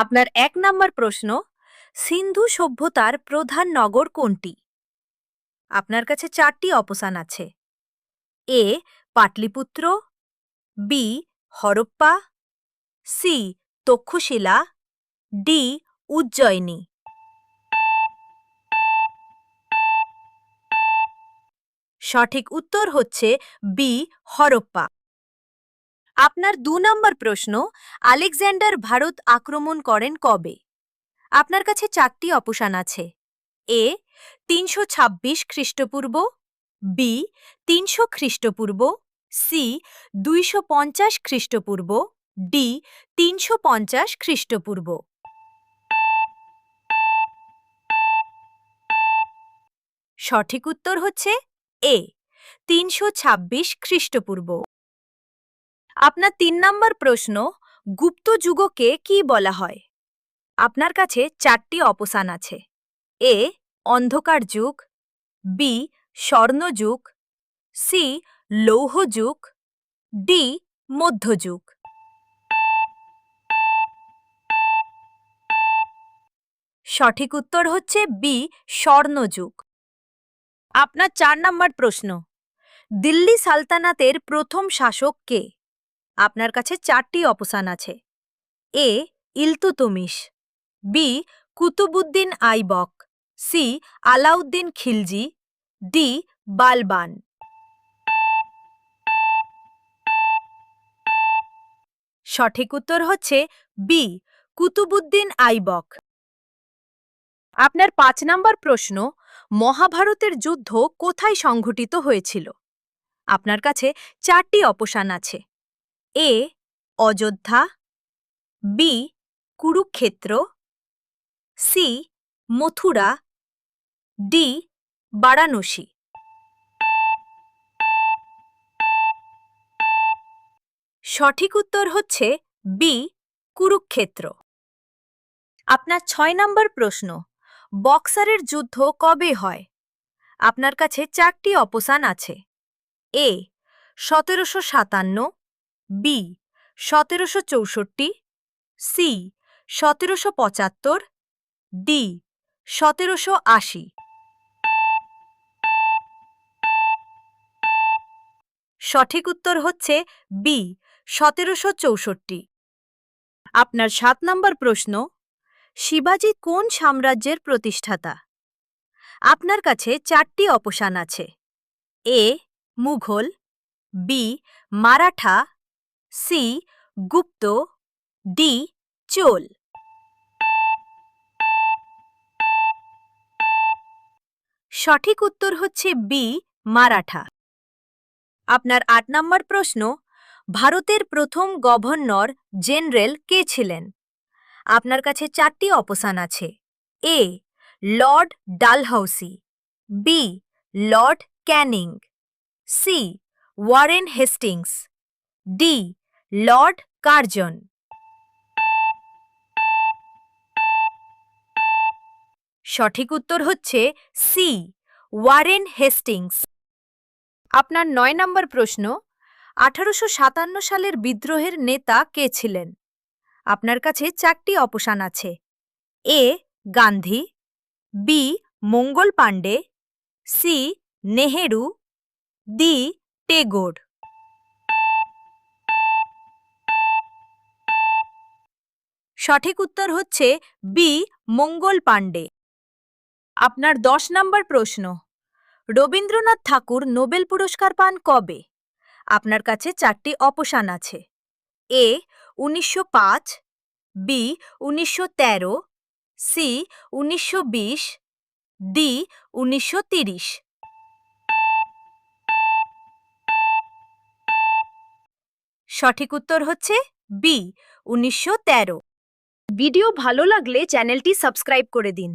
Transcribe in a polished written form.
আপনার ১ নাম্বার প্রশ্ন, সিন্ধু সভ্যতার প্রধান নগর কোনটি? আপনার কাছে ৪টি অপশন আছে। A Pataliputra, B Harappa, C Taxila, D Ujjayini. সঠিক উত্তর হচ্ছে বি হরপ্পা। আপনার ২ নম্বর প্রশ্ন, আলেকজান্ডার ভারত আক্রমণ করেন কবে? আপনার কাছে ৪টি অপশন আছে। এ ৩২৬ খ্রিস্টপূর্ব, বি ৩০০ খ্রিস্টপূর্ব, সি ২৫০ খ্রিস্টপূর্ব, ডি ৩৫০ খ্রিস্টপূর্ব। সঠিক উত্তর হচ্ছে এ ৩২৬ খ্রিস্টপূর্ব। আপনার ৩ নম্বর প্রশ্ন, গুপ্ত যুগকে কি বলা হয়? আপনার কাছে ৪টি অপশন আছে। এ অন্ধকার যুগ, বি স্বর্ণযুগ, সি লৌহ যুগ, ডি মধ্যযুগ। সঠিক উত্তর হচ্ছে বি স্বর্ণযুগ। আপনার ৪ নম্বর প্রশ্ন, দিল্লি সালতানাতের প্রথম শাসক কে? আপনার কাছে ৪টি অপশন আছে। A Iltutmish, B Qutbuddin Aibak, C Alauddin Khilji, D Balban. সঠিক উত্তর হচ্ছে বি কুতুবুদ্দিন আইবক। আপনার ৫ নম্বর প্রশ্ন, মহাভারতের যুদ্ধ কোথায় সংঘটিত হয়েছিল? আপনার কাছে ৪টি অপশন আছে। A Ayodhya, B Kurukshetra, C Mathura, D Varanasi. সঠিক উত্তর হচ্ছে বি কুরুক্ষেত্র। আপনার ৬ নম্বর প্রশ্ন, বক্সারের যুদ্ধ কবে হয়? আপনার কাছে ৪টি অপশন আছে। এ ১৭৫৭, বি ১৭৬৪, সি ১৭৭৫, ডি ১৭৮০। সঠিক উত্তর হচ্ছে বি ১৭৬৪। আপনার ৭ নম্বর প্রশ্ন, শিবাজি কোন সাম্রাজ্যের প্রতিষ্ঠাতা? আপনার কাছে ৪টি অপশন আছে। এ মুঘল, বি মারাঠা, সি গুপ্ত, ডি চোল। সঠিক উত্তর হচ্ছে বি মারাঠা। আপনার ৮ নম্বর প্রশ্ন, ভারতের প্রথম গভর্নর জেনারেল কে ছিলেন? আপনার কাছে ৪টি অপশন আছে। A Lord Dalhousie, B Lord Canning, C Warren Hastings, D Lord Curzon. সঠিক উত্তর হচ্ছে সি ওয়ারেন হেস্টিংস। আপনার ৯ নম্বর প্রশ্ন, ১৮৫৭ সালের বিদ্রোহের নেতা কে ছিলেন? আপনার কাছে ৪টি অপশন আছে। এ গান্ধী, বি মঙ্গল পাণ্ডে, সি নেহেরু, ডি টেগোর। সঠিক উত্তর হচ্ছে বি মঙ্গল পাণ্ডে। আপনার ১০ নম্বর প্রশ্ন, রবীন্দ্রনাথ ঠাকুর নোবেল পুরস্কার পান কবে? আপনার কাছে ৪টি অপশন আছে। এ ১৯০৫, বি ১৯১৩, সি ১৯২০, ডি ১৯৩০। সঠিক উত্তর হচ্ছে বি ১৯১৩। ভিডিও ভালো লাগলে চ্যানেলটি সাবস্ক্রাইব করে দিন।